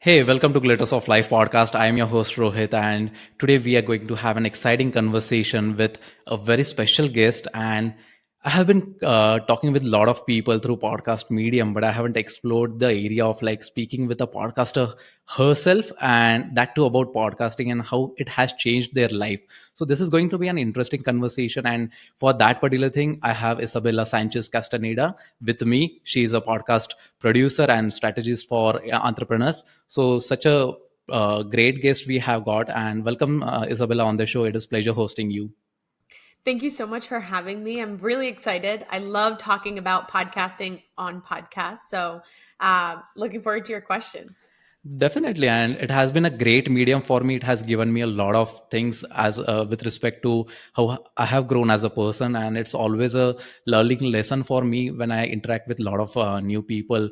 Hey, welcome to Glitters of Life podcast. I am your host Rohit, and today we are going to have an exciting conversation with a very special guest. And I have been talking with a lot of people through podcast medium, but I haven't explored the area of like speaking with a podcaster herself, and that too about podcasting and how it has changed their life. So this is going to be an interesting conversation, and for that particular thing, I have Isabella Sanchez Castaneda with me. She is a podcast producer and strategist for entrepreneurs. So, such a great guest we have got, and welcome, Isabella, on the show. It is pleasure hosting you. Thank you so much for having me. I'm really excited. I love talking about podcasting on podcasts. Looking forward to your questions. Definitely, and it has been a great medium for me. It has given me a lot of things as with respect to how I have grown as a person, and it's always a learning lesson for me when I interact with a lot of new people,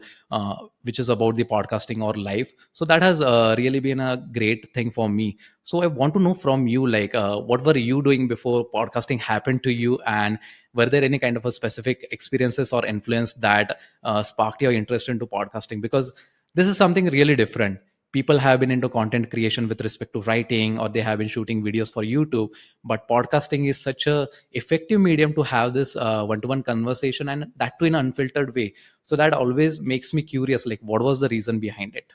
which is about the podcasting or life. So that has really been a great thing for me. So I want to know from you, like, what were you doing before podcasting happened to you, and were there any kind of a specific experiences or influence that sparked your interest into podcasting? Because this is something really different. People have been into content creation with respect to writing, or they have been shooting videos for YouTube, but podcasting is such a effective medium to have this one-to-one conversation, and that too in an unfiltered way. So that always makes me curious, like what was the reason behind it?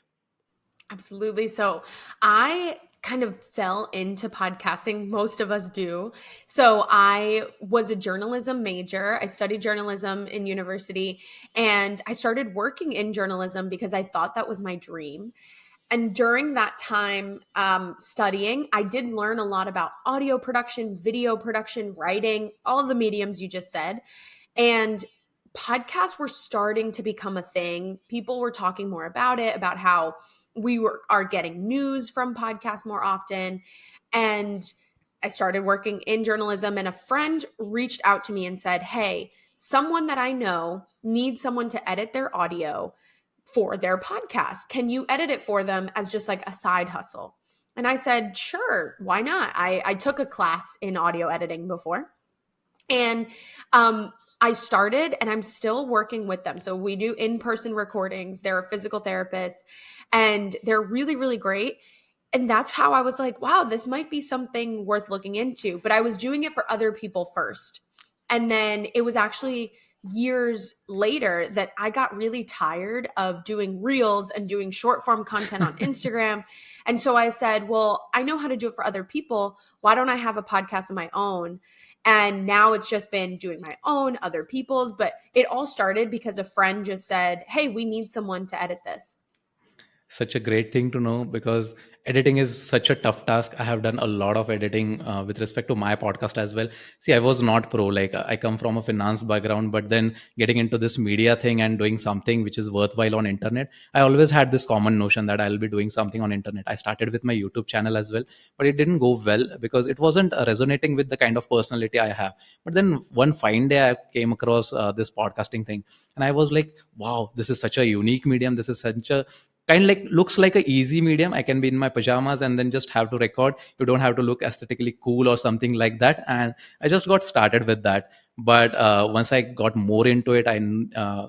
Absolutely. So I kind of fell into podcasting. Most of us do. So I was a journalism major. I studied journalism in university and I started working in journalism because I thought that was my dream. And during that time studying, I did learn a lot about audio production, video production, writing, all of the mediums you just said. And podcasts were starting to become a thing. People were talking more about it, about how are getting news from podcasts more often. And I started working in journalism, and a friend reached out to me and said, "Hey, someone that I know needs someone to edit their audio for their podcast. Can you edit it for them as just like a side hustle?" And I said, "Sure, why not?" I took a class in audio editing before. And I started and I'm still working with them. So we do in person recordings. They're a physical therapist and they're really, really great. And that's how I was like, wow, this might be something worth looking into. But I was doing it for other people first. And then it was actually years later that I got really tired of doing reels and doing short form content on Instagram. And so I said, well, I know how to do it for other people. Why don't I have a podcast of my own? And now it's just been doing my own, other people's. But it all started because a friend just said, hey, we need someone to edit this. Such a great thing to know, because editing is such a tough task. I have done a lot of editing with respect to my podcast as well. See, I was not pro, like I come from a finance background, but then getting into this media thing and doing something which is worthwhile on internet, I always had this common notion that I'll be doing something on internet. I started with my YouTube channel as well, but it didn't go well because it wasn't resonating with the kind of personality I have. But then one fine day I came across this podcasting thing, and I was like, wow, this is such a unique medium. This is such a kind, like looks like a easy medium. I can be in my pajamas and then just have to record. You don't have to look aesthetically cool or something like that. And I just got started with that. But once I got more into it, I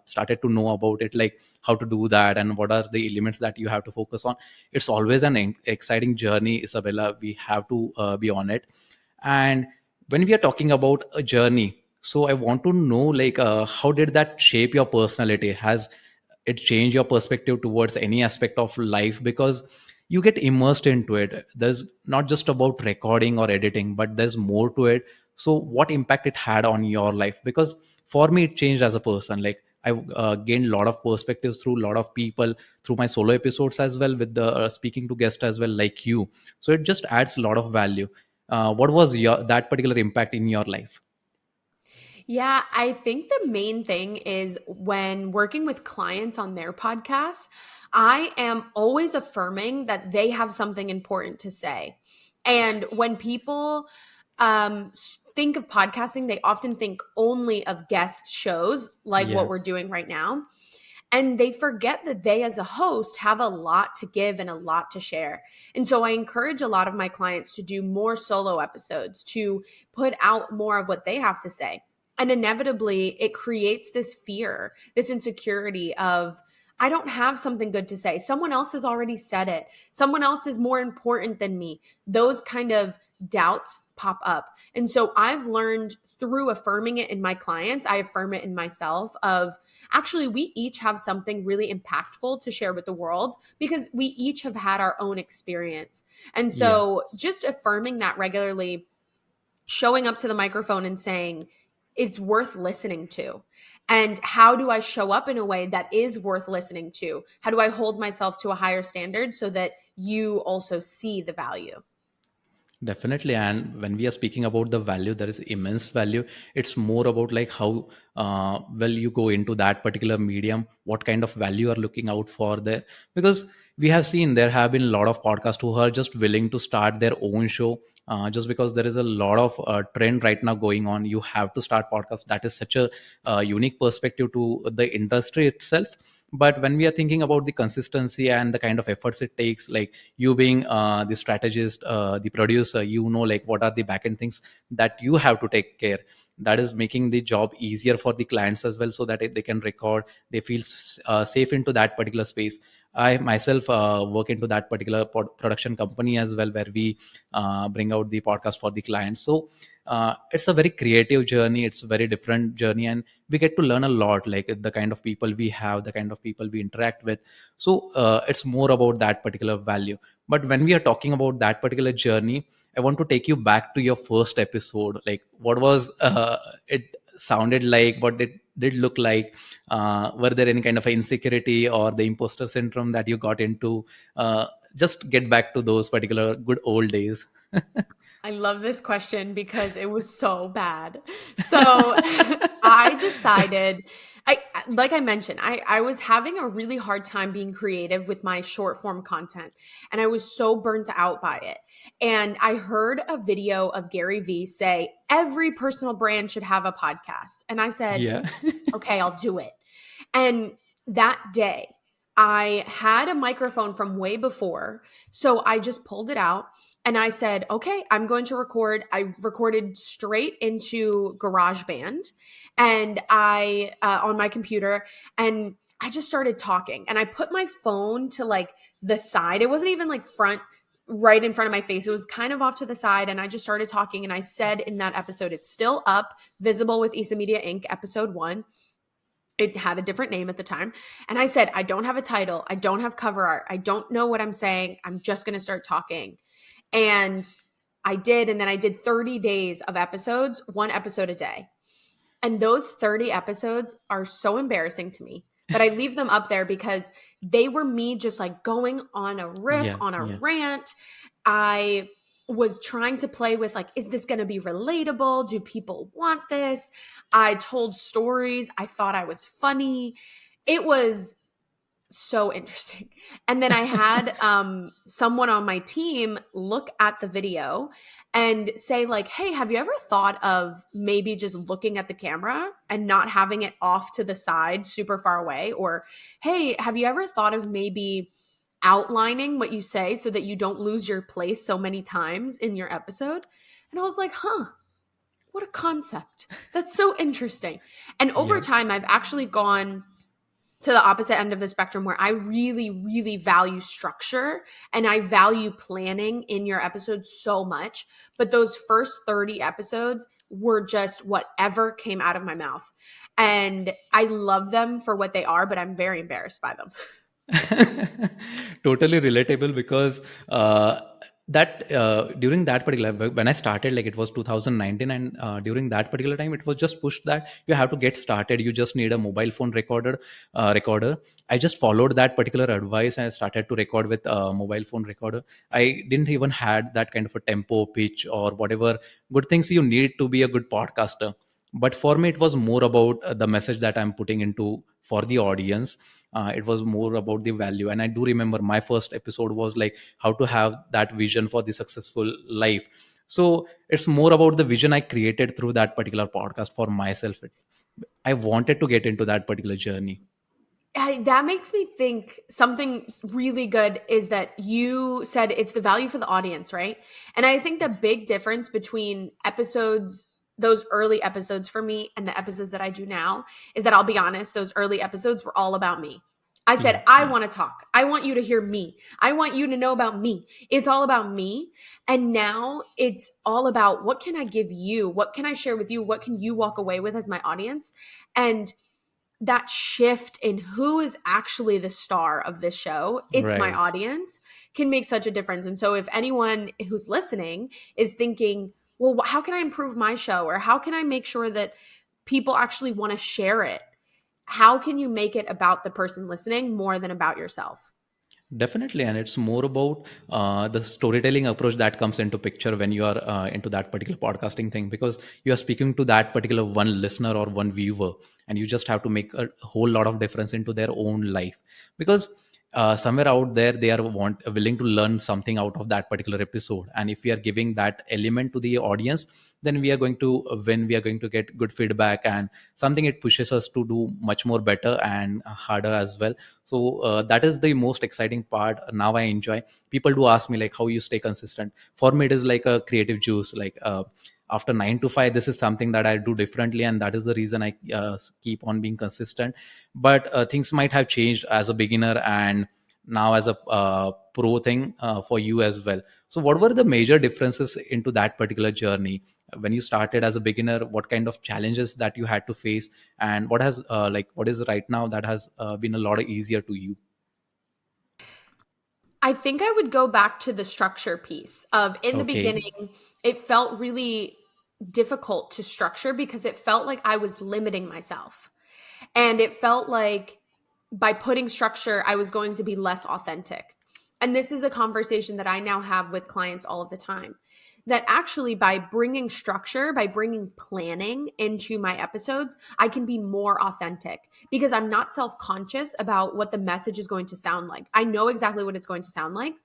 started to know about it, like how to do that and what are the elements that you have to focus on. It's always an exciting journey, Isabella. We have to be on it. And when we are talking about a journey, so I want to know, like, how did that shape your personality? Has it change your perspective towards any aspect of life? Because you get immersed into it. There's not just about recording or editing, but there's more to it. So what impact it had on your life? Because for me it changed as a person. Like I gained a lot of perspectives through a lot of people, through my solo episodes as well, with the speaking to guests as well, like you. So it just adds a lot of value. What was your that particular impact in your life? Yeah, I think the main thing is when working with clients on their podcasts, I am always affirming that they have something important to say. And when people think of podcasting, they often think only of guest shows like what Yeah. we're doing right now. And they forget that they, as a host, have a lot to give and a lot to share. And so I encourage a lot of my clients to do more solo episodes, to put out more of what they have to say. And inevitably, it creates this fear, this insecurity of, I don't have something good to say. Someone else has already said it. Someone else is more important than me. Those kind of doubts pop up. And so I've learned through affirming it in my clients, I affirm it in myself of actually we each have something really impactful to share with the world because we each have had our own experience. And Yeah. so just affirming that regularly, showing up to the microphone and saying, it's worth listening to. And how do I show up in a way that is worth listening to? How do I hold myself to a higher standard so that you also see the value? Definitely. And when we are speaking about the value, there is immense value. It's more about like how well you go into that particular medium, what kind of value you are looking out for there. Because we have seen there have been a lot of podcasts who are just willing to start their own show just because there is a lot of trend right now going on. You have to start podcast. That is such a unique perspective to the industry itself. But when we are thinking about the consistency and the kind of efforts it takes, like you being the strategist, the producer, like what are the backend things that you have to take care, that is making the job easier for the clients as well, so that they can record, they feel safe into that particular space. I myself work into that particular production company as well, where we bring out the podcast for the clients. So it's a very creative journey, it's a very different journey, and we get to learn a lot, like the kind of people we have, the kind of people we interact with. So it's more about that particular value. But when we are talking about that particular journey, I want to take you back to your first episode. Like, what was it sounded like? What did look like? Were there any kind of insecurity or the imposter syndrome that you got into? Just get back to those particular good old days. I love this question because it was so bad. So I decided, like I mentioned, I was having a really hard time being creative with my short form content, and I was so burnt out by it. And I heard a video of Gary Vee say every personal brand should have a podcast, and I said, Yeah. okay, I'll do it. And that day, I had a microphone from way before. So I just pulled it out and I said, okay, I'm going to record. I recorded straight into GarageBand and on my computer, and I just started talking, and I put my phone to like the side. It wasn't even like right in front of my face. It was kind of off to the side. And I just started talking. And I said in that episode, it's still up, visible with Isa Media Inc., episode 1. It had a different name at the time. And I said, I don't have a title. I don't have cover art. I don't know what I'm saying. I'm just going to start talking. And I did. And then I did 30 days of episodes, 1 episode a day. And those 30 episodes are so embarrassing to me, but I leave them up there because they were me just like going on a riff, Yeah. on a Yeah. rant. I was trying to play with like, is this going to be relatable? Do people want this? I told stories. I thought I was funny. It was so interesting. And then I had someone on my team look at the video and say like, hey, have you ever thought of maybe just looking at the camera and not having it off to the side super far away? Or hey, have you ever thought of maybe outlining what you say so that you don't lose your place so many times in your episode? And I was like, huh, what a concept. That's so interesting. And over Yeah. time, I've actually gone to the opposite end of the spectrum where I really, really value structure and I value planning in your episodes so much. But those first 30 episodes were just whatever came out of my mouth. And I love them for what they are, but I'm very embarrassed by them. Totally relatable, because that during that particular, when I started, like it was 2019, and during that particular time it was just pushed that you have to get started, you just need a mobile phone recorder. I just followed that particular advice and I started to record with a mobile phone recorder. I didn't even had that kind of a tempo, pitch, or whatever good things you need to be a good podcaster. But for me it was more about the message that I'm putting into for the audience. It was more about the value. And I do remember my first episode was like how to have that vision for the successful life. So it's more about the vision I created through that particular podcast for myself. I wanted to get into that particular journey. That makes me think something really good is that you said it's the value for the audience, right? And I think the big difference between episodes, those early episodes for me, and the episodes that I do now is that I'll be honest, those early episodes were all about me. I Yeah, said, I yeah. want to talk. I want you to hear me. I want you to know about me. It's all about me. And now it's all about what can I give you? What can I share with you? What can you walk away with as my audience? And that shift in who is actually the star of this show, it's my Right. audience, can make such a difference. And so if anyone who's listening is thinking, well, how can I improve my show? Or how can I make sure that people actually want to share it? How can you make it about the person listening more than about yourself? Definitely, and it's more about the storytelling approach that comes into picture when you are into that particular podcasting thing, because you are speaking to that particular one listener or one viewer, and you just have to make a whole lot of difference into their own life, because somewhere out there they are willing to learn something out of that particular episode, and if we are giving that element to the audience, then we are going to win. We are going to get good feedback, and something it pushes us to do much more better and harder as well. So that is the most exciting part. Now I enjoy. People do ask me like how you stay consistent. For me it is like a creative juice. Like after 9 to 5, this is something that I do differently, and that is the reason I keep on being consistent. But things might have changed as a beginner and now as a pro thing for you as well. So what were the major differences into that particular journey when you started as a beginner? What kind of challenges that you had to face, and what has what is right now that has been a lot easier to you? I think I would go back to the structure piece of in the Okay. beginning, it felt really difficult to structure because it felt like I was limiting myself. And it felt like by putting structure, I was going to be less authentic. And this is a conversation that I now have with clients all of the time. That actually, by bringing structure, by bringing planning into my episodes, I can be more authentic because I'm not self conscious about what the message is going to sound like. I know exactly what it's going to sound like.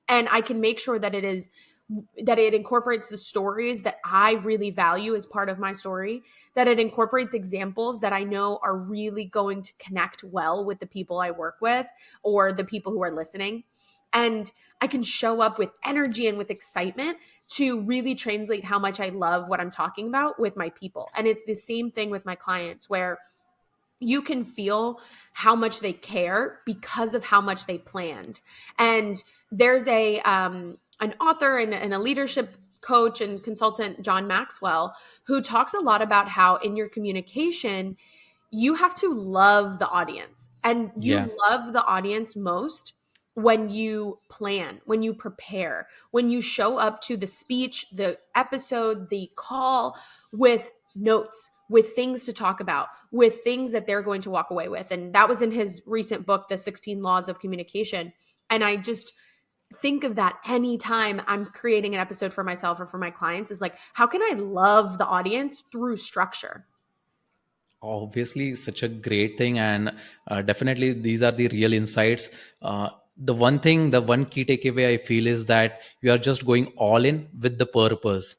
And I can make sure that it incorporates the stories that I really value as part of my story, that it incorporates examples that I know are really going to connect well with the people I work with or the people who are listening. And I can show up with energy and with excitement to really translate how much I love what I'm talking about with my people. And it's the same thing with my clients where you can feel how much they care because of how much they planned. And there's a an author and a leadership coach and consultant, John Maxwell, who talks a lot about how in your communication you have to love the audience, and Yeah. you love the audience most when you plan, when you prepare, when you show up to the speech, the episode, the call with notes, with things to talk about, with things that they're going to walk away with. And that was in his recent book, The 16 Laws of Communication. And I just think of that anytime I'm creating an episode for myself or for my clients, is like, how can I love the audience through structure? Obviously such a great thing, and definitely these are the real insights. The one key takeaway I feel is that you are just going all in with the purpose.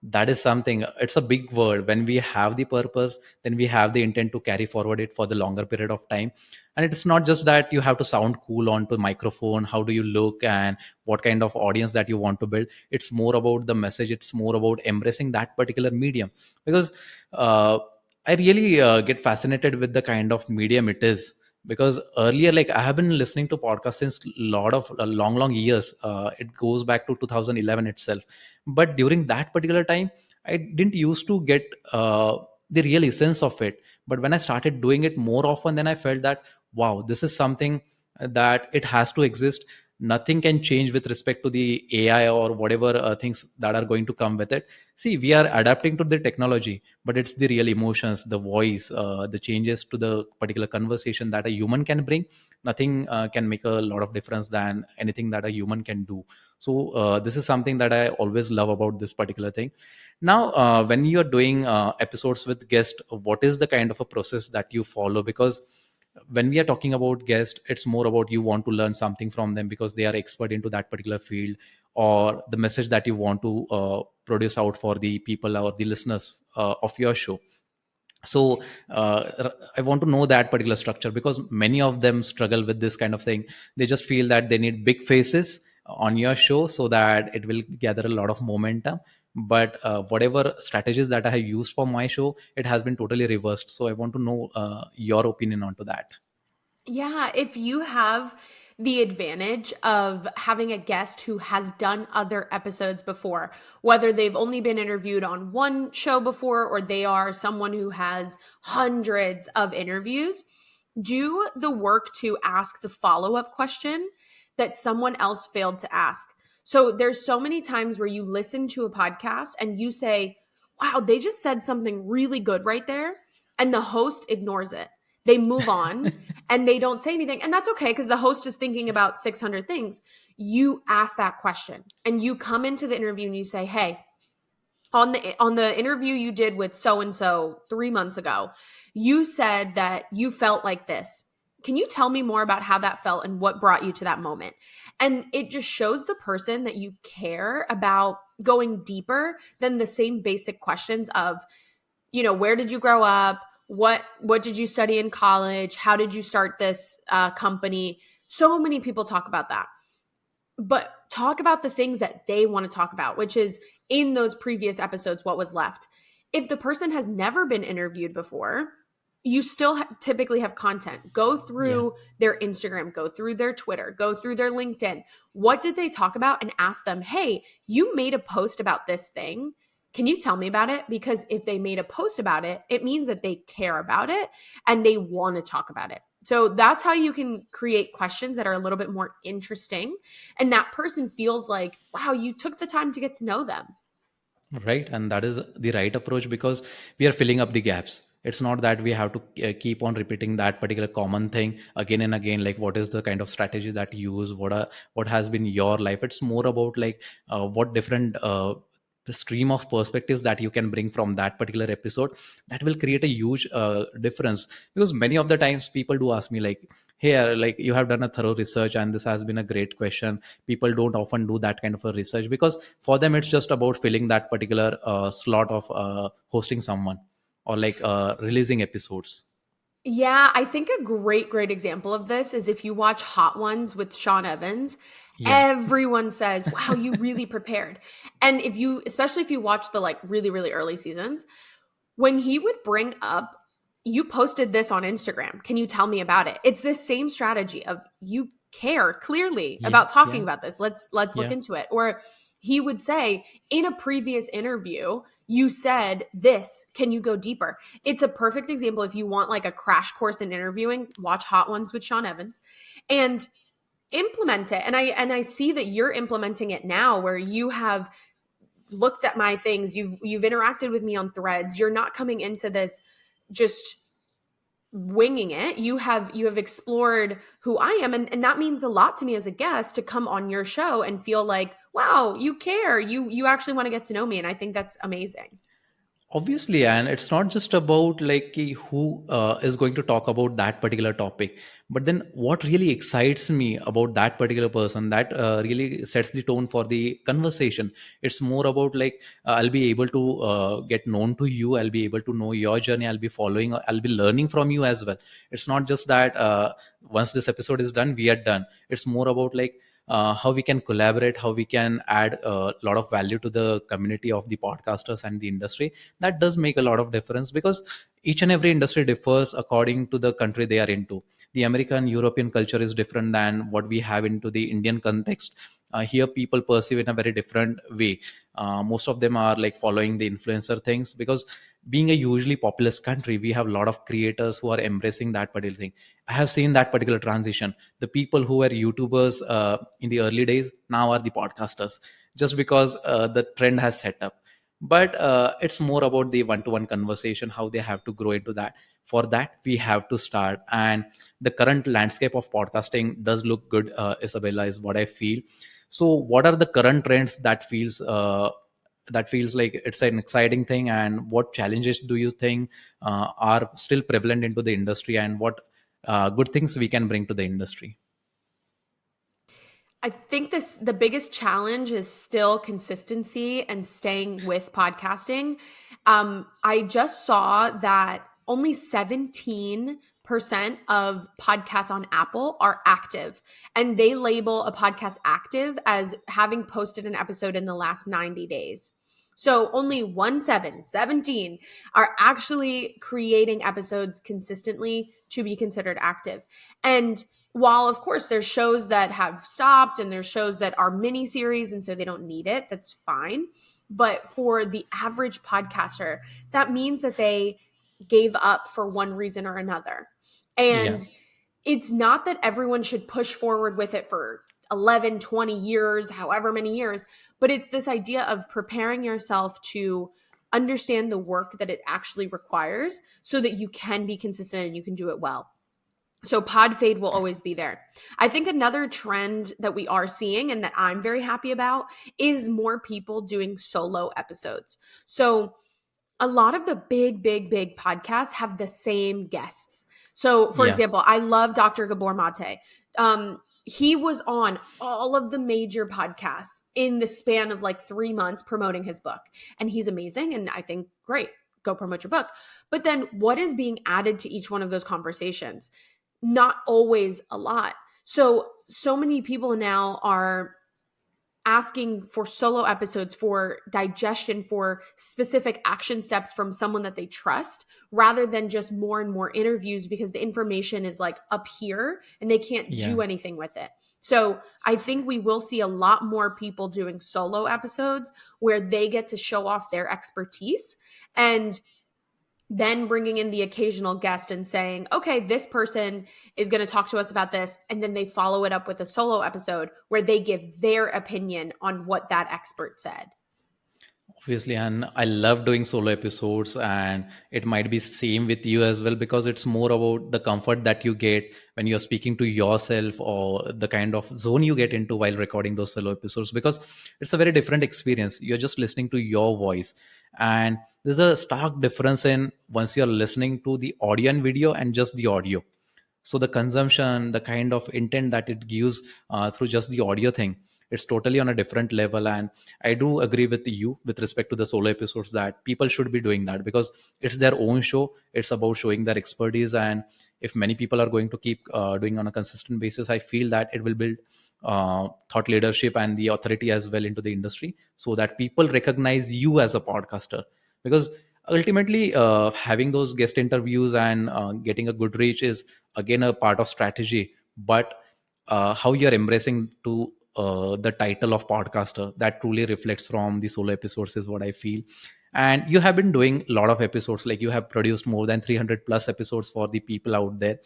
That is something, it's a big word. When we have the purpose, then we have the intent to carry forward it for the longer period of time. And it's not just that you have to sound cool onto microphone, how do you look, and what kind of audience that you want to build. It's more about the message, it's more about embracing that particular medium. Because uh, I really get fascinated with the kind of medium it is. Because earlier, like I have been listening to podcasts since long years. It goes back to 2011 itself. But during that particular time, I didn't used to get the real essence of it. But when I started doing it more often, then I felt that wow, this is something that it has to exist. Nothing can change with respect to the AI or whatever things that are going to come with it. See, we are adapting to the technology, but it's the real emotions, the voice, the changes to the particular conversation that a human can bring. Nothing can make a lot of difference than anything that a human can do. So this is something that I always love about this particular thing. Now when you are doing episodes with guests, what is the kind of a process that you follow? Because when we are talking about guests, it's more about you want to learn something from them because they are expert into that particular field, or the message that you want to produce out for the people or the listeners of your show. So I want to know that particular structure, because many of them struggle with this kind of thing. They just feel that they need big faces on your show so that it will gather a lot of momentum. But whatever strategies that I have used for my show, it has been totally reversed. So I want to know your opinion onto that. Yeah, if you have the advantage of having a guest who has done other episodes before, whether they've only been interviewed on one show before or they are someone who has hundreds of interviews, do the work to ask the follow-up question that someone else failed to ask. So there's so many times where you listen to a podcast and you say, "Wow, they just said something really good right there," and the host ignores it. They move on and they don't say anything. And that's okay because the host is thinking about 600 things. You ask that question and you come into the interview and you say, "Hey, on the interview you did with so and so 3 months ago, you said that you felt like this. Can you tell me more about how that felt and what brought you to that moment?" And it just shows the person that you care about going deeper than the same basic questions of, where did you grow up? What did you study in college? How did you start this company? So many people talk about that, but talk about the things that they want to talk about, which is in those previous episodes, what was left. If the person has never been interviewed before, you still typically have content. Go Yeah. through their Instagram, go through their Twitter, go through their LinkedIn. What did they talk about? And ask them, "Hey, you made a post about this thing. Can you tell me about it?" Because if they made a post about it, it means that they care about it and they want to talk about it. So that's how you can create questions that are a little bit more interesting. And that person feels like, wow, you took the time to get to know them. Right, and that is the right approach because we are filling up the gaps. It's not that we have to keep on repeating that particular common thing again and again. Like, what is the kind of strategy that you use? What has been your life? It's more about like what different the stream of perspectives that you can bring from that particular episode. That will create a huge difference, because many of the times people do ask me like, "Hey, like you have done a thorough research, and this has been a great question." People don't often do that kind of a research because for them it's just about filling that particular slot of hosting someone or like releasing episodes. Yeah, I think a great example of this is if you watch Hot Ones with Sean Evans, Yeah. everyone says, "Wow, you really prepared." And especially if you watch the like really early seasons, when he would bring up, "You posted this on Instagram. Can you tell me about it?" It's this same strategy of you care clearly Yeah. about talking Yeah. about this. Let's look Yeah. into it. Or he would say, "In a previous interview, you said this. Can you go deeper?" It's a perfect example if you want like a crash course in interviewing, watch Hot Ones with Sean Evans and implement it. And I see that you're implementing it now where you have looked at my things, you've interacted with me on threads. You're not coming into this just winging it. You have explored who I am, and that means a lot to me as a guest to come on your show and feel like, wow, you care. You actually want to get to know me, and I think that's amazing. Obviously, and it's not just about like who is going to talk about that particular topic, but then what really excites me about that particular person, that really sets the tone for the conversation. It's more about like I'll be able to get known to you, I'll be able to know your journey, I'll be following, I'll be learning from you as well. It's not just that once this episode is done we are done. It's more about like how we can collaborate, how we can add a lot of value to the community of the podcasters and the industry. That does make a lot of difference because each and every industry differs according to the country they are into. The American European culture is different than what we have into the Indian context. Here people perceive in a very different way. Most of them are like following the influencer things because being a hugely populous country, we have a lot of creators who are embracing that particular thing. I have seen that particular transition. The people who were YouTubers in the early days now are the podcasters, just because the trend has set up. But it's more about the one-to-one conversation, how they have to grow into that. For that we have to start, and the current landscape of podcasting does look good, Isabella, is what I feel. So what are the current trends that feels like it's an exciting thing, and what challenges do you think are still prevalent into the industry, and what good things we can bring to the industry? I think the biggest challenge is still consistency and staying with podcasting. I just saw that only 17% of podcasts on Apple are active, and they label a podcast active as having posted an episode in the last 90 days. So only 17 are actually creating episodes consistently to be considered active. And while of course there's shows that have stopped and there's shows that are mini series and so they don't need it, that's fine. But for the average podcaster, that means that they gave up for one reason or another. Yeah. And it's not that everyone should push forward with it for 11, 20 years, however many years, but it's this idea of preparing yourself to understand the work that it actually requires so that you can be consistent and you can do it well. So pod fade will always be there. I think another trend that we are seeing and that I'm very happy about is more people doing solo episodes. So a lot of the big podcasts have the same guests. So, for Yeah. example, I love Dr. Gabor Mate. He was on all of the major podcasts in the span of like 3 months promoting his book. And he's amazing. And I think, great, go promote your book. But then what is being added to each one of those conversations? Not always a lot. So many people now are asking for solo episodes for digestion, for specific action steps from someone that they trust, rather than just more and more interviews because the information is like up here and they can't Yeah. do anything with it. So I think we will see a lot more people doing solo episodes where they get to show off their expertise and then bringing in the occasional guest and saying, okay, this person is going to talk to us about this. And then they follow it up with a solo episode where they give their opinion on what that expert said. Obviously, and I love doing solo episodes, and it might be same with you as well, because it's more about the comfort that you get when you're speaking to yourself, or the kind of zone you get into while recording those solo episodes, because it's a very different experience. You're just listening to your voice, and there's a stark difference in once you're listening to the audio and video and just the audio. So the consumption, the kind of intent that it gives through just the audio thing, it's totally on a different level. And I do agree with you with respect to the solo episodes that people should be doing that, because it's their own show. It's about showing their expertise, and if many people are going to keep doing on a consistent basis, I feel that it will build thought leadership and the authority as well into the industry, so that people recognize you as a podcaster. Because ultimately, having those guest interviews and getting a good reach is again a part of strategy. But how you're embracing to the title of podcaster, that truly reflects from the solo episodes, is what I feel. And you have been doing a lot of episodes, like you have produced more than 300 plus episodes for the people out there.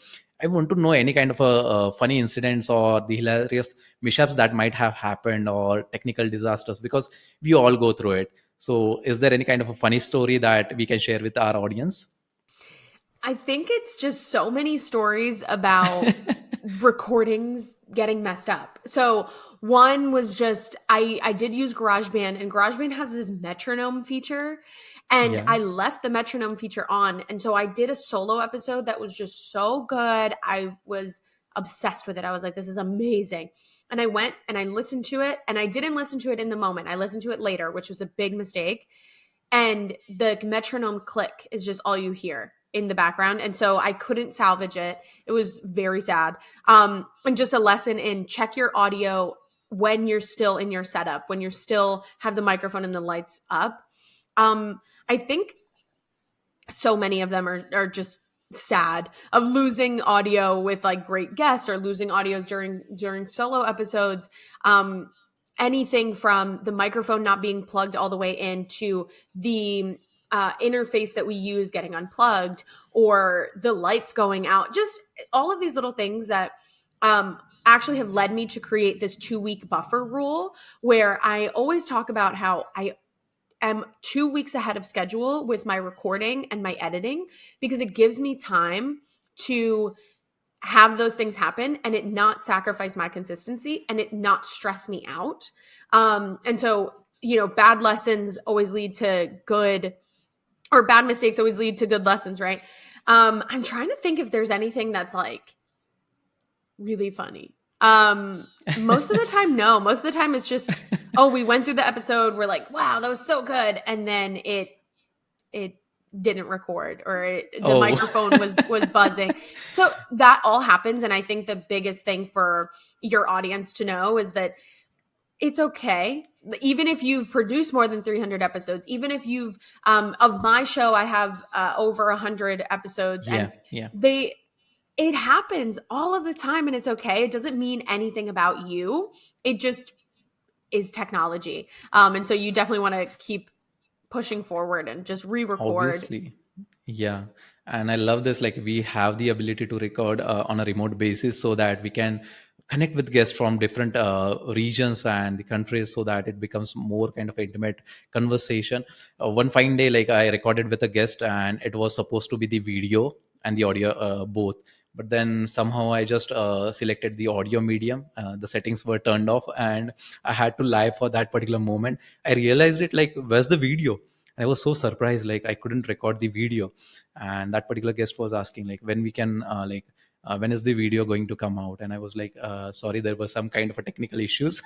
I want to know any kind of funny incidents or the hilarious mishaps that might have happened, or technical disasters, because we all go through it. So is there any kind of a funny story that we can share with our audience? I think it's just so many stories about recordings getting messed up. So one was just I did use GarageBand, and GarageBand has this metronome feature, and Yeah. I left the metronome feature on. And so I did a solo episode that was just so good. I was obsessed with it. I was like, this is amazing. And I went and I listened to it, and I didn't listen to it in the moment. I listened to it later, which was a big mistake. And the metronome click is just all you hear in the background, and so I couldn't salvage it. It was very sad. And just a lesson in check your audio when you're still in your setup, when you're still have the microphone and the lights up. I think so many of them are just sad of losing audio with like great guests, or losing audios during solo episodes. Anything from the microphone not being plugged all the way in, to the interface that we use getting unplugged, or the lights going out, just all of these little things that actually have led me to create this 2-week buffer rule, where I always talk about how I am 2 weeks ahead of schedule with my recording and my editing, because it gives me time to have those things happen and it not sacrifice my consistency and it not stress me out. And so, bad lessons always lead to good, or bad mistakes always lead to good lessons, right? I'm trying to think if there's anything that's like really funny. Most of the time, no. Most of the time it's just, oh, we went through the episode, we're like, wow, that was so good. And then it didn't record, or the Oh. microphone was buzzing. So that all happens. And I think the biggest thing for your audience to know is that It's okay. Even if you've produced more than 300 episodes, even if you've, of my show, I have over 100 episodes, and Yeah, yeah. they, it happens all of the time and it's okay. It doesn't mean anything about you. It just is technology. And so you definitely want to keep pushing forward and just re-record. Obviously. Yeah. And I love this. Like, we have the ability to record on a remote basis so that we can connect with guests from different regions and the countries, so that it becomes more kind of intimate conversation. One fine day, like, I recorded with a guest, and it was supposed to be the video and the audio both. But then somehow I just selected the audio medium. The settings were turned off, and I had to lie for that particular moment. I realized it, like, where's the video? I was so surprised, like I couldn't record the video, and that particular guest was asking, like, when we can, when is the video going to come out? And I was like, sorry, there was some kind of a technical issues,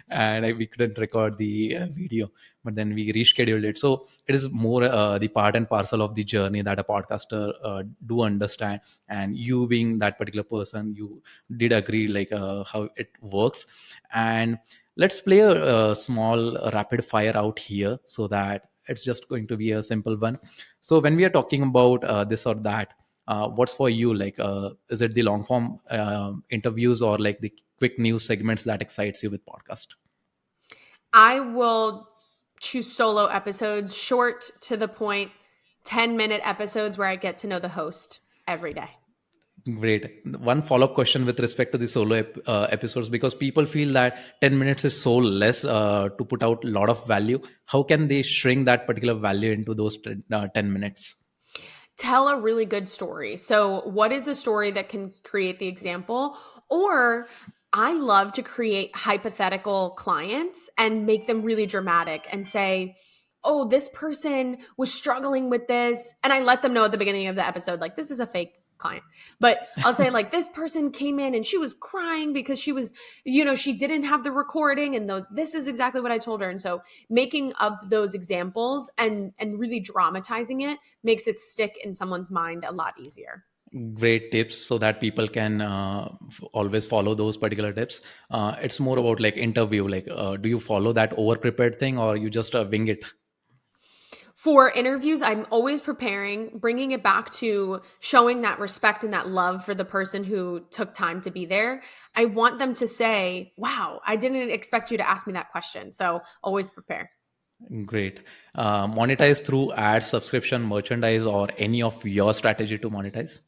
and we couldn't record the video. But then we rescheduled it. So it is more the part and parcel of the journey that a podcaster do understand. And you being that particular person, you did agree, like, how it works. And let's play a small rapid fire out here, so that it's just going to be a simple one. So when we are talking about this or that, what's for you? Like, is it the long form interviews, or like the quick news segments that excites you with podcast? I will choose solo episodes, short to the point, 10-minute episodes where I get to know the host every day. Great. One follow-up question with respect to the solo episodes, because people feel that 10 minutes is so less to put out a lot of value. How can they shrink that particular value into those 10 minutes? Tell a really good story. So, what is a story that can create the example? Or I love to create hypothetical clients and make them really dramatic and say, oh, this person was struggling with this. And I let them know at the beginning of the episode, like, this is a fake client. But I'll say, like, this person came in and she was crying because she was, she didn't have the recording. And this is exactly what I told her. And so making up those examples and really dramatizing it makes it stick in someone's mind a lot easier. Great tips, so that people can always follow those particular tips. It's more about like interview, like, do you follow that over prepared thing, or you just wing it? For interviews, I'm always preparing, bringing it back to showing that respect and that love for the person who took time to be there. I want them to say, wow, I didn't expect you to ask me that question. So always prepare. Great. Monetize through ads, subscription, merchandise, or any of your strategy to monetize?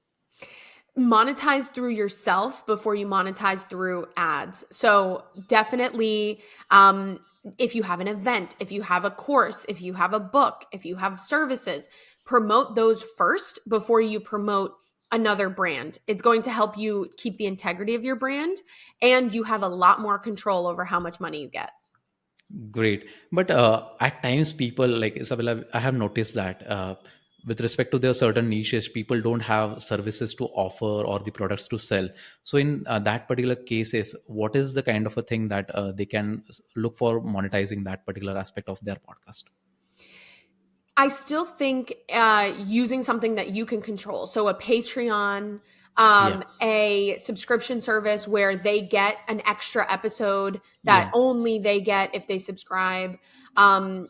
Monetize through yourself before you monetize through ads. So definitely, if you have an event, if you have a course, if you have a book, if you have services, promote those first before you promote another brand. It's going to help you keep the integrity of your brand, and you have a lot more control over how much money you get. Great. But at times, people like Isabella, I have noticed that with respect to their certain niches, people don't have services to offer or the products to sell. So, in that particular cases, what is the kind of a thing that they can look for monetizing that particular aspect of their podcast? I still think using something that you can control. So a Patreon, Yeah, a subscription service where they get an extra episode that yeah, only they get if they subscribe. Um,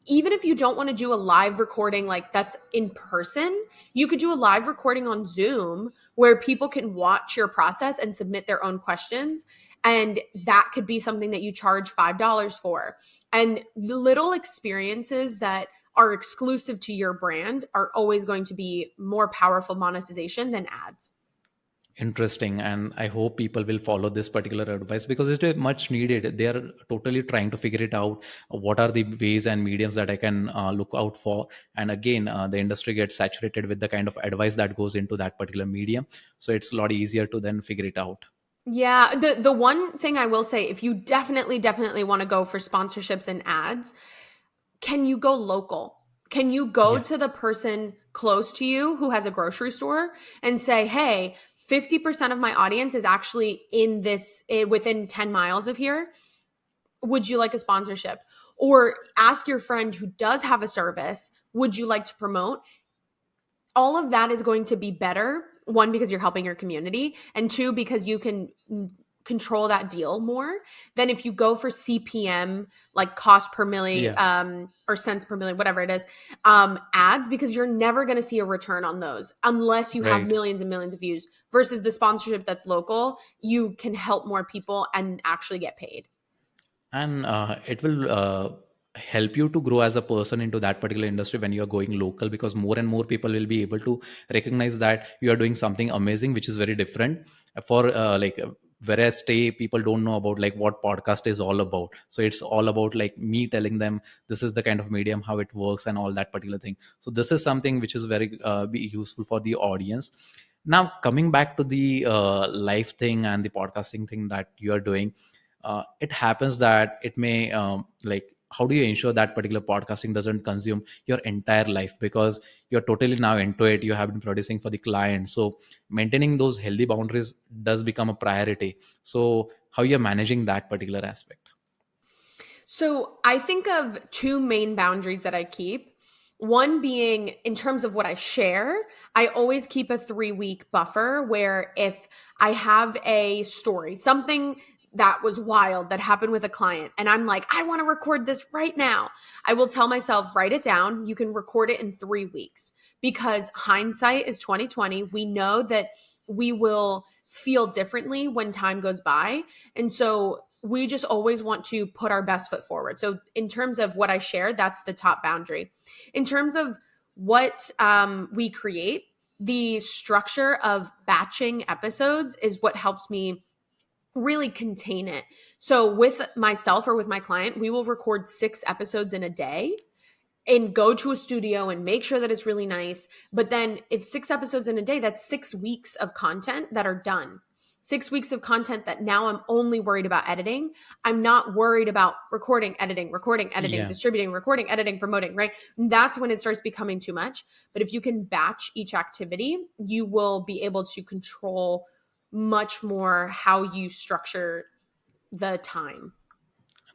Even if you don't want to do a live recording like that's in person, you could do a live recording on Zoom where people can watch your process and submit their own questions. And that could be something that you charge $5 for. And the little experiences that are exclusive to your brand are always going to be more powerful monetization than ads. interesting. And I hope people will follow this particular advice, because it is much needed. They are totally trying to figure it out. What are the ways and mediums that I can look out for? And again, the industry gets saturated with the kind of advice that goes into that particular medium. So it's a lot easier to then figure it out. Yeah, the one thing I will say, if you definitely want to go for sponsorships and ads, can you go local? Can you go Yeah. to the person close to you who has a grocery store and say, hey, 50% of my audience is actually in this within 10 miles of here. Would you like a sponsorship? Or ask your friend who does have a service, would you like to promote? All of that is going to be better. One, because you're helping your community, and two, because you can control that deal more than if you go for CPM, like cost per milli, Yeah, or cents per million, whatever it is, ads, because you're never going to see a return on those unless you have right. millions and millions of views. Versus the sponsorship that's local, you can help more people and actually get paid. And it will help you to grow as a person into that particular industry when you are going local, because more and more people will be able to recognize that you are doing something amazing which is very different for whereas stay people don't know about like what podcast is all about. So it's all about like me telling them this is the kind of medium, how it works and all that particular thing. So this is something which is very be useful for the audience. Now coming back to the live thing and the podcasting thing that you are doing, it happens that it may like how do you ensure that particular podcasting doesn't consume your entire life, because you're totally now into it, you have been producing for the client, so maintaining those healthy boundaries does become a priority. So how you're managing that particular aspect? So I think of two main boundaries that I keep. One being in terms of what I share, I always keep a 3 week buffer where if I have a story, something that was wild that happened with a client, and I'm like, I want to record this right now, I will tell myself, write it down. You can record it in 3 weeks because hindsight is 2020. We know that we will feel differently when time goes by. And so we just always want to put our best foot forward. So, in terms of what I share, that's the top boundary. In terms of what we create, the structure of batching episodes is what helps me really contain it. So, with myself or with my client, we will record 6 episodes in a day and go to a studio and make sure that it's really nice. But then, if 6 episodes in a day, that's 6 weeks of content that are done. 6 weeks of content that now I'm only worried about editing. I'm not worried about recording, editing, Yeah, distributing, recording, editing, promoting, right? That's when it starts becoming too much. But if you can batch each activity, you will be able to control much more how you structure the time.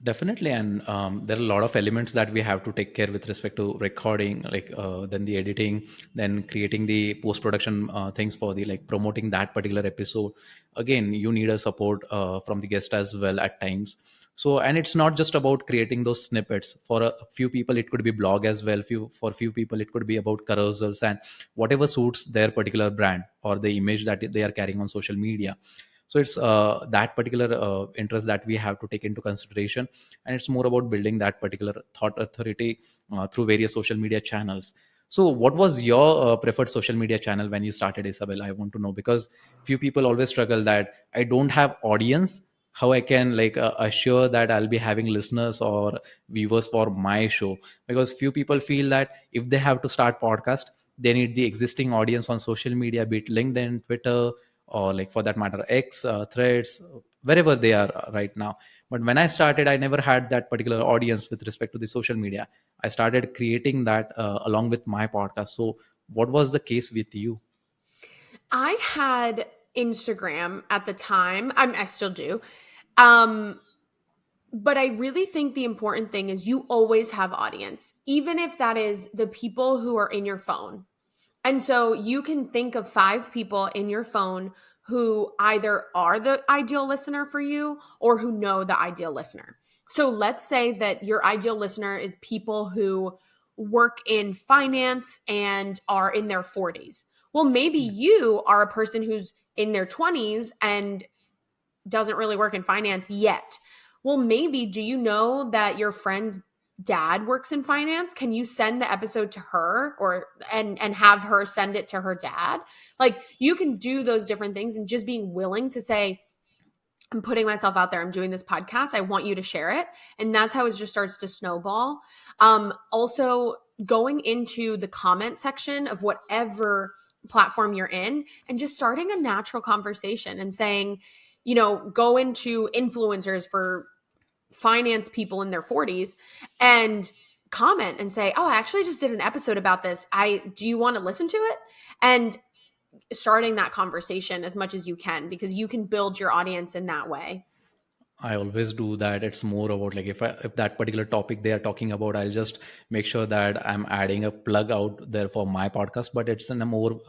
definitely. And there are a lot of elements that we have to take care with respect to recording, like then the editing, then creating the post production things for the like promoting that particular episode. Again, you need a support from the guest as well at times. So and it's not just about creating those snippets. For a few people it could be blog as well, few people it could be about carousels and whatever suits their particular brand or the image that they are carrying on social media. So it's that particular interest that we have to take into consideration, and it's more about building that particular thought authority through various social media channels. So what was your preferred social media channel when you started, Isabel? I want to know, because few people always struggle that I don't have audience, how I can like assure that I'll be having listeners or viewers for my show. Because few people feel that if they have to start podcast, they need the existing audience on social media, be it LinkedIn, Twitter, or like for that matter X, Threads, wherever they are right now. But when I started, I never had that particular audience with respect to the social media. I started creating that along with my podcast. So what was the case with you? I had Instagram at the time. I still do. Um, but I really think the important thing is you always have audience, even if that is the people who are in your phone. And so you can think of 5 people in your phone who either are the ideal listener for you or who know the ideal listener. So let's say that your ideal listener is people who work in finance and are in their 40s. Well, maybe Yeah, you are a person who's in their 20s and doesn't really work in finance yet. Well, maybe do you know that your friend's dad works in finance? Can you send the episode to her or and have her send it to her dad? Like you can do those different things and just being willing to say, I'm putting myself out there. I'm doing this podcast. I want you to share it. And that's how it just starts to snowball. Also, going into the comment section of whatever platform you're in and just starting a natural conversation and saying, go into influencers for finance people in their 40s and comment and say, oh, I actually just did an episode about this. Do you want to listen to it? And starting that conversation as much as you can because you can build your audience in that way. I always do that. It's more about like if that particular topic they are talking about, I'll just make sure that I'm adding a plug out there for my podcast, but it's in a more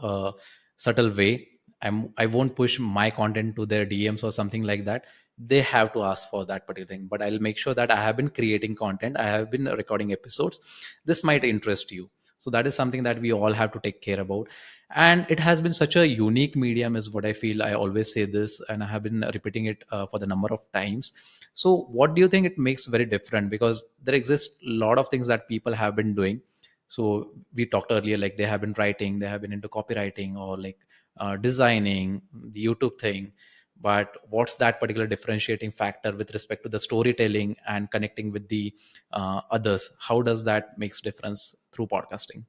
subtle way. I won't push my content to their DMs or something like that. They have to ask for that particular thing, but I'll make sure that I have been creating content, I have been recording episodes. This might interest you. So that is something that we all have to take care about. And it has been such a unique medium, is what I feel. I always say this, and I have been repeating it for the number of times. So what do you think it makes very different? Because there exists a lot of things that people have been doing. So we talked earlier, like they have been writing, they have been into copywriting, or like designing the YouTube thing. But what's that particular differentiating factor with respect to the storytelling and connecting with the others? How does that makes difference through podcasting?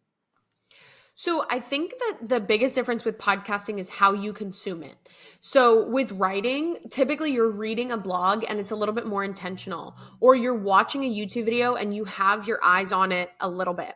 So I think that the biggest difference with podcasting is how you consume it. So with writing, typically you're reading a blog and it's a little bit more intentional, or you're watching a YouTube video and you have your eyes on it a little bit.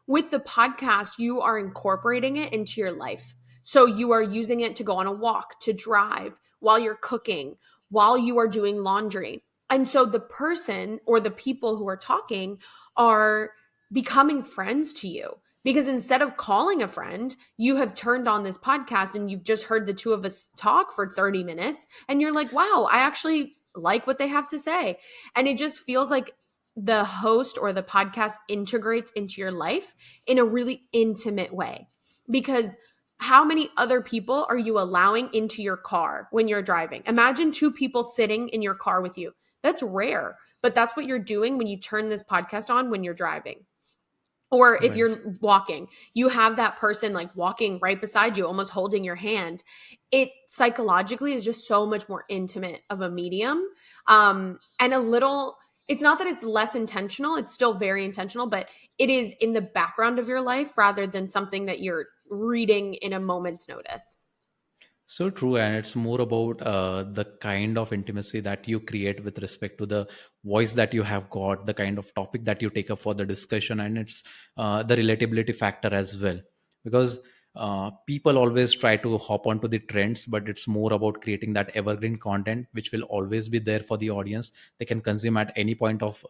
With the podcast, you are incorporating it into your life. So you are using it to go on a walk, to drive, while you're cooking, while you are doing laundry. And so the person or the people who are talking are becoming friends to you, because instead of calling a friend, you have turned on this podcast and you've just heard the two of us talk for 30 minutes and you're like, wow, I actually like what they have to say. And it just feels like the host or the podcast integrates into your life in a really intimate way. Because how many other people are you allowing into your car when you're driving? Imagine two people sitting in your car with you. That's rare, but that's what you're doing when you turn this podcast on when you're driving. Or if Right. you're walking, you have that person like walking right beside you, almost holding your hand. It psychologically is just so much more intimate of a medium. And a little, it's not that it's less intentional, it's still very intentional, but it is in the background of your life rather than something that you're reading in a moment's notice. So true, and it's more about the kind of intimacy that you create with respect to the voice that you have got, the kind of topic that you take up for the discussion, and it's the relatability factor as well. Because people always try to hop onto the trends, but it's more about creating that evergreen content which will always be there for the audience. They can consume at any point of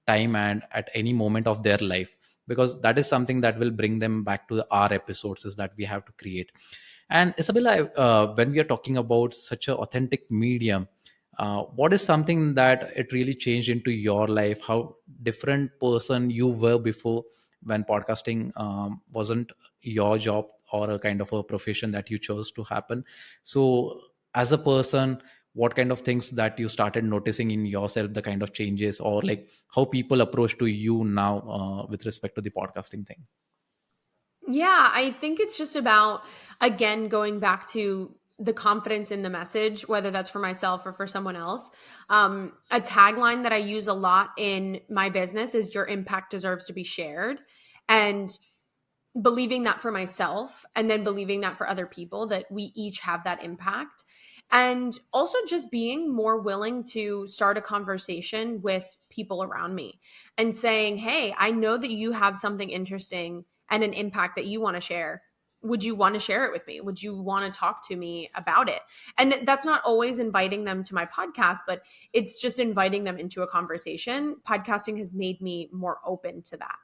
time and at any moment of their life, because that is something that will bring them back to our episodes, is that we have to create. And Isabella, when we are talking about such an authentic medium, what is something that it really changed into your life? How different person you were before, when podcasting wasn't your job or a kind of a profession that you chose to happen? So, as a person, what kind of things that you started noticing in yourself, the kind of changes, or like how people approach to you now with respect to the podcasting thing? Yeah, I think it's just about, again, going back to the confidence in the message, whether that's for myself or for someone else. A tagline that I use a lot in my business is your impact deserves to be shared. And believing that for myself and then believing that for other people, that we each have that impact. And also just being more willing to start a conversation with people around me and saying, hey, I know that you have something interesting and an impact that you want to share. Would you want to share it with me? Would you want to talk to me about it? And that's not always inviting them to my podcast, but it's just inviting them into a conversation. Podcasting has made me more open to that.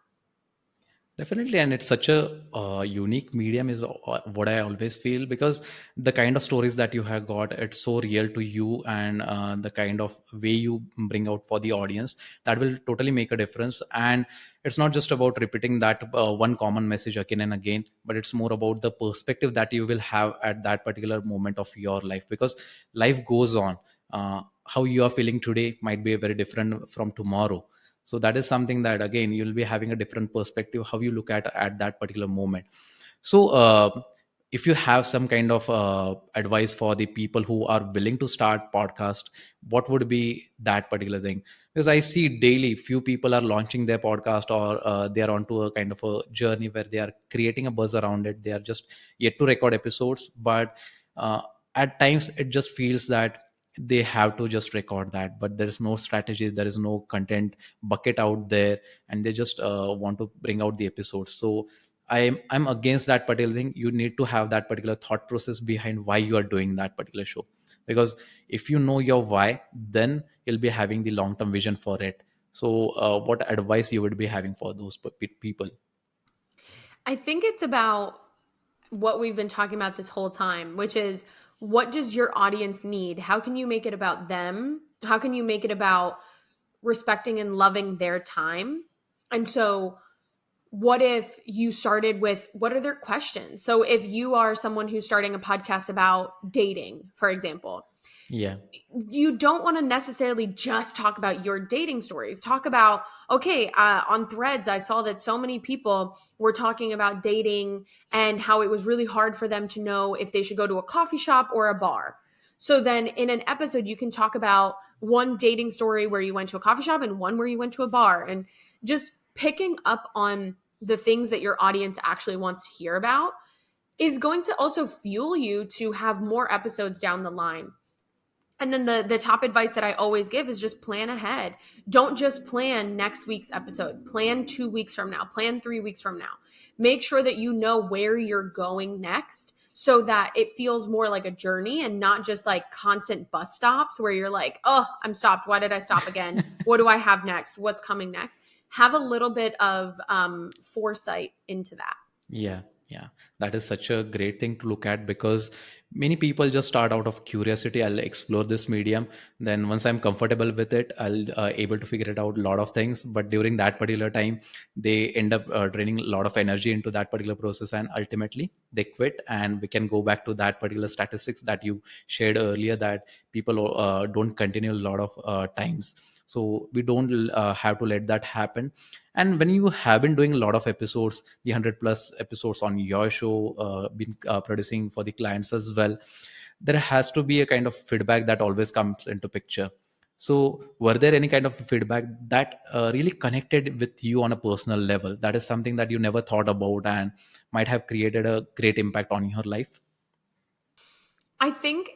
Definitely, and it's such a unique medium, is what I always feel, because the kind of stories that you have got, it's so real to you, and the kind of way you bring out for the audience, that will totally make a difference. And it's not just about repeating that one common message again and again, but it's more about the perspective that you will have at that particular moment of your life, because life goes on. How you are feeling today might be very different from tomorrow. So that is something that again you'll be having a different perspective how you look at that particular moment. So if you have some kind of advice for the people who are willing to start podcast, what would be that particular thing? Because I see daily few people are launching their podcast, or they are onto a kind of a journey where they are creating a buzz around it. They are just yet to record episodes, but uh, at times it just feels that they have to just record that, but there is no strategy, there is no content bucket out there, and they just want to bring out the episodes. So I'm against that particular thing. You need to have that particular thought process behind why you are doing that particular show, because if you know your why, then you'll be having the long term vision for it. So what advice you would be having for those people? I think it's about what we've been talking about this whole time, which is, what does your audience need? How can you make it about them? How can you make it about respecting and loving their time? And so, what if you started with, what are their questions? So, if you are someone who's starting a podcast about dating, for example, Yeah. you don't want to necessarily just talk about your dating stories. Talk about, okay, on Threads, I saw that so many people were talking about dating and how it was really hard for them to know if they should go to a coffee shop or a bar. So then in an episode, you can talk about one dating story where you went to a coffee shop and one where you went to a bar, and just picking up on the things that your audience actually wants to hear about is going to also fuel you to have more episodes down the line. And then the top advice that I always give is just plan ahead. Don't just plan next week's episode. Plan 2 weeks from now. Plan 3 weeks from now. Make sure that you know where you're going next so that it feels more like a journey and not just like constant bus stops where you're like, "Oh, I'm stopped. Why did I stop again? What do I have next? What's coming next?" Have a little bit of foresight into that. Yeah, yeah. That is such a great thing to look at, because many people just start out of curiosity. I'll explore this medium. Then once I'm comfortable with it, I'll able to figure it out a lot of things. But during that particular time, they end up draining a lot of energy into that particular process, and ultimately they quit. And we can go back to that particular statistics that you shared earlier, that people don't continue a lot of times. So we don't have to let that happen. And when you have been doing a lot of episodes, the 100 plus episodes on your show, been producing for the clients as well, there has to be a kind of feedback that always comes into picture. So were there any kind of feedback that really connected with you on a personal level, that is something that you never thought about and might have created a great impact on your life? I think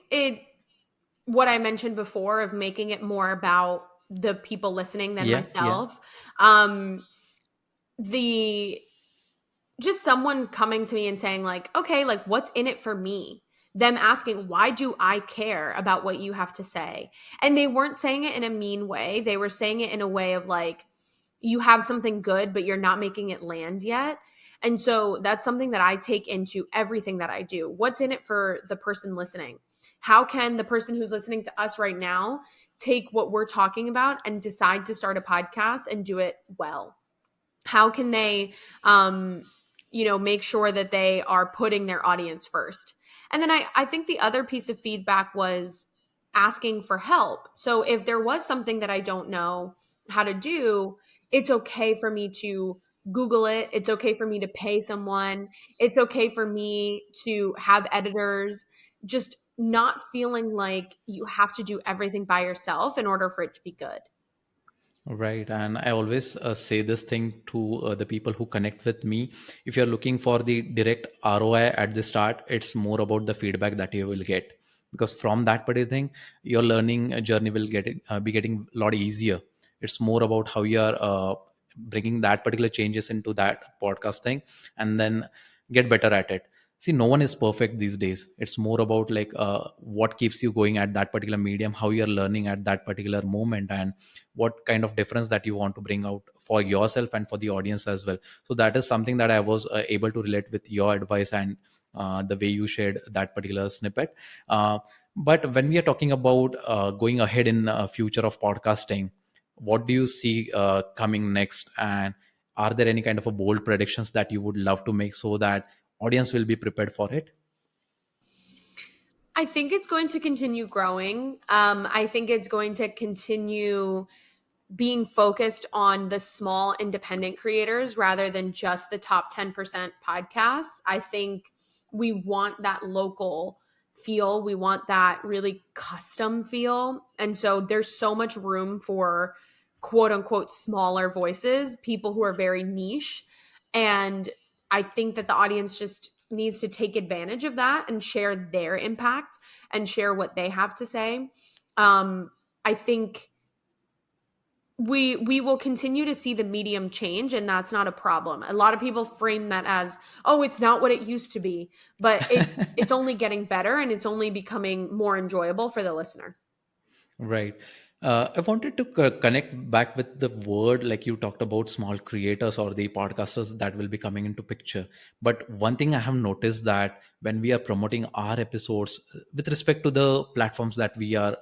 what I mentioned before of making it more about the people listening than Yeah, yeah. myself. Um, the just someone coming to me and saying like, okay, like what's in it for me? Them asking, why do I care about what you have to say? And they weren't saying it in a mean way. They were saying it in a way of like, you have something good, but you're not making it land yet. And so that's something that I take into everything that I do. What's in it for the person listening? How can the person who's listening to us right now take what we're talking about and decide to start a podcast and do it well? How can they make sure that they are putting their audience first? And then I think the other piece of feedback was asking for help. So if there was something that I don't know how to do, it's okay for me to Google it. It's okay for me to pay someone. It's okay for me to have editors. Just not feeling like you have to do everything by yourself in order for it to be good. Right. And I always say this thing to the people who connect with me. If you're looking for the direct ROI at the start, it's more about the feedback that you will get. Because from that particular thing, your learning journey will be getting a lot easier. It's more about how you're bringing that particular changes into that podcast thing, and then get better at it. See, no one is perfect these days. It's more about like what keeps you going at that particular medium, how you're learning at that particular moment, and what kind of difference that you want to bring out for yourself and for the audience as well. So that is something that I was able to relate with your advice and the way you shared that particular snippet. But when we are talking about going ahead in future of podcasting, what do you see coming next, and are there any kind of a bold predictions that you would love to make so that audience will be prepared for it? I think it's going to continue growing. I think it's going to continue being focused on the small independent creators rather than just the top 10% podcasts. I think we want that local feel. We want that really custom feel. And so there's so much room for quote unquote smaller voices, people who are very niche. And I think that the audience just needs to take advantage of that and share their impact and share what they have to say. I think we will continue to see the medium change, and that's not a problem. A lot of people frame that as, oh, it's not what it used to be, but it's only getting better and it's only becoming more enjoyable for the listener. Right. I wanted to connect back with the word, like you talked about small creators or the podcasters that will be coming into picture. But one thing I have noticed that when we are promoting our episodes with respect to the platforms that we are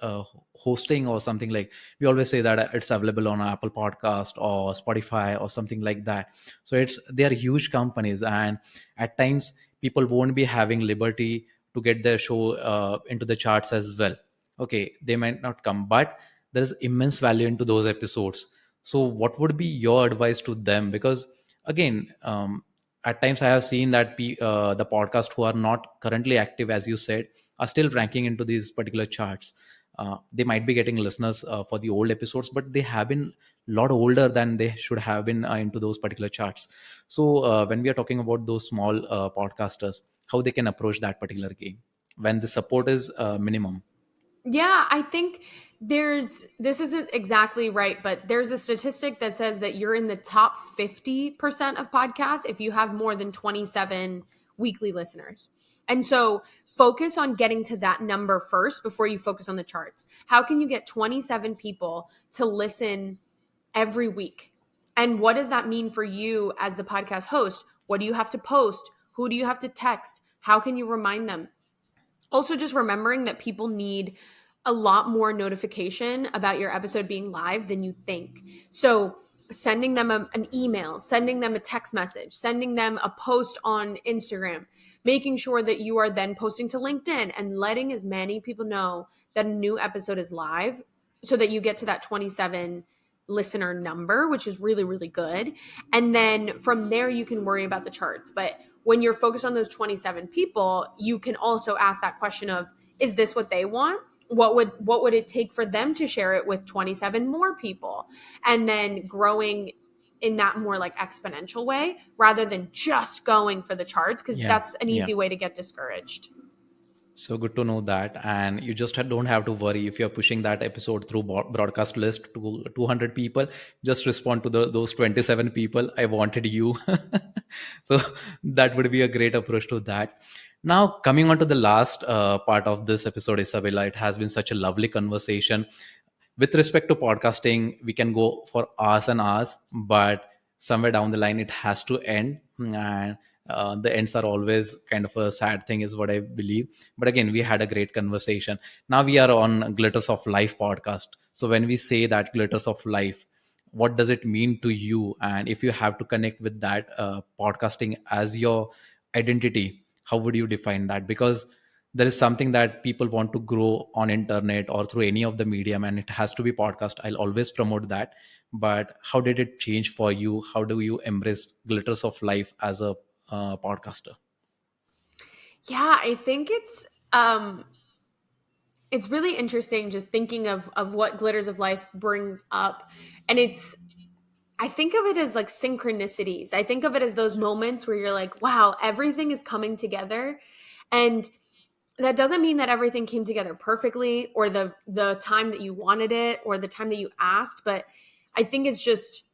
hosting or something, like we always say that it's available on Apple Podcast or Spotify or something like that. So they are huge companies, and at times people won't be having liberty to get their show into the charts as well. Okay, they might not come, but there is immense value into those episodes. So what would be your advice to them? Because again, at times I have seen that the podcast who are not currently active, as you said, are still ranking into these particular charts. They might be getting listeners for the old episodes, but they have been a lot older than they should have been into those particular charts. So when we are talking about those small podcasters, how they can approach that particular game when the support is minimum. Yeah, I think this isn't exactly right, but there's a statistic that says that you're in the top 50% of podcasts if you have more than 27 weekly listeners. And so focus on getting to that number first before you focus on the charts. How can you get 27 people to listen every week? And what does that mean for you as the podcast host? What do you have to post? Who do you have to text? How can you remind them? Also, just remembering that people need a lot more notification about your episode being live than you think. So, sending them an email, sending them a text message, sending them a post on Instagram, making sure that you are then posting to LinkedIn and letting as many people know that a new episode is live so that you get to that 27 listener number, which is really, really good. And then from there, you can worry about the charts. But when you're focused on those 27 people, you can also ask that question of, is this what they want? What would it take for them to share it with 27 more people? And then growing in that more like exponential way rather than just going for the charts, because Yeah. that's an Yeah. easy way to get discouraged. So good to know that. And you just don't have to worry if you're pushing that episode through broadcast list to 200 people. Just respond to those 27 people. I wanted you. So that would be a great approach to that. Now, coming on to the last part of this episode, Isabella, it has been such a lovely conversation. With respect to podcasting, we can go for hours and hours, but somewhere down the line, it has to end. And the ends are always kind of a sad thing, is what I believe. But again, we had a great conversation. Now we are on Glitters of Life podcast. So when we say that glitters of life, what does it mean to you? And if you have to connect with that podcasting as your identity, how would you define that? Because there is something that people want to grow on internet or through any of the medium, and it has to be podcast. I'll always promote that. But how did it change for you? How do you embrace glitters of life as a podcaster? Yeah, I think it's really interesting just thinking of what Glitters of Life brings up. And I think of it as like synchronicities. I think of it as those moments where you're like, wow, everything is coming together. And that doesn't mean that everything came together perfectly or the time that you wanted it or the time that you asked, but I think it's just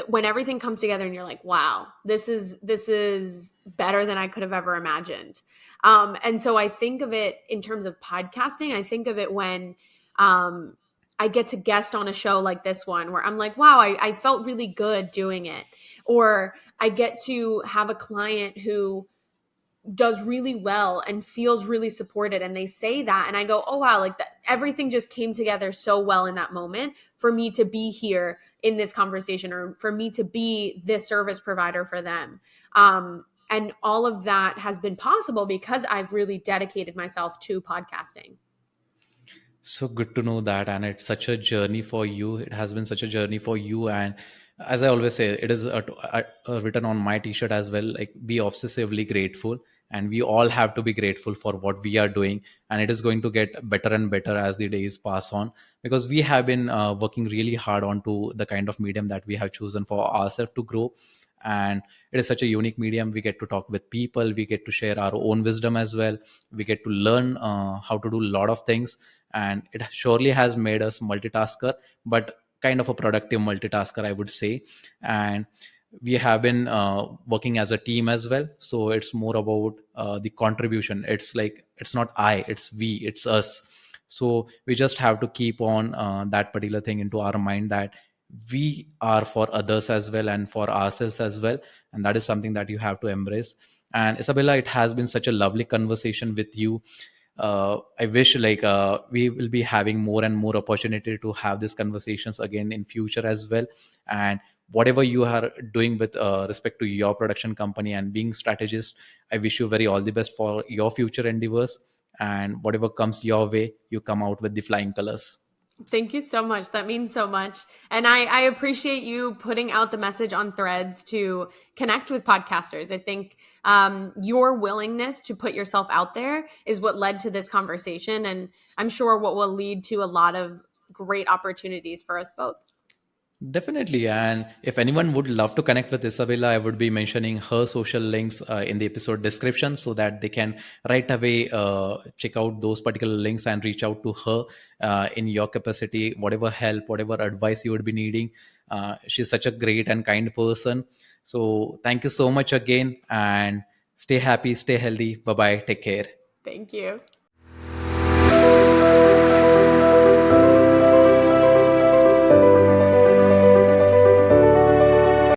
when everything comes together and you're like, wow, this is better than I could have ever imagined. And so I think of it in terms of podcasting. I think of it when I get to guest on a show like this one where I'm like, wow, I felt really good doing it. Or I get to have a client who does really well and feels really supported, and they say that and I go, oh wow, like that, everything just came together so well in that moment for me to be here in this conversation or for me to be this service provider for them. And all of that has been possible because I've really dedicated myself to podcasting. So good to know that. And it's such a journey for you. It has been such a journey for you. And as I always say, it is written on my t-shirt as well, like be obsessively grateful. And we all have to be grateful for what we are doing. And it is going to get better and better as the days pass on, because we have been working really hard onto the kind of medium that we have chosen for ourselves to grow. And it is such a unique medium. We get to talk with people, we get to share our own wisdom as well, we get to learn how to do a lot of things. And it surely has made us multitasker, but kind of a productive multitasker, I would say. And we have been working as a team as well, so it's more about the contribution. It's like, it's not I, it's we, it's us. So we just have to keep on that particular thing into our mind, that we are for others as well and for ourselves as well, and that is something that you have to embrace. And Isabella, it has been such a lovely conversation with you. I wish like we will be having more and more opportunity to have these conversations again in future as well. And whatever you are doing with respect to your production company and being strategist, I wish you very all the best for your future endeavors, and whatever comes your way, you come out with the flying colors. Thank you so much. That means so much. And I appreciate you putting out the message on threads to connect with podcasters. I think your willingness to put yourself out there is what led to this conversation. And I'm sure what will lead to a lot of great opportunities for us both. Definitely. And if anyone would love to connect with Isabella, I would be mentioning her social links in the episode description, so that they can right away check out those particular links and reach out to her in your capacity, whatever help, whatever advice you would be needing. She's such a great and kind person. So thank you so much again, and stay happy, stay healthy. Bye bye. Take care. Thank you.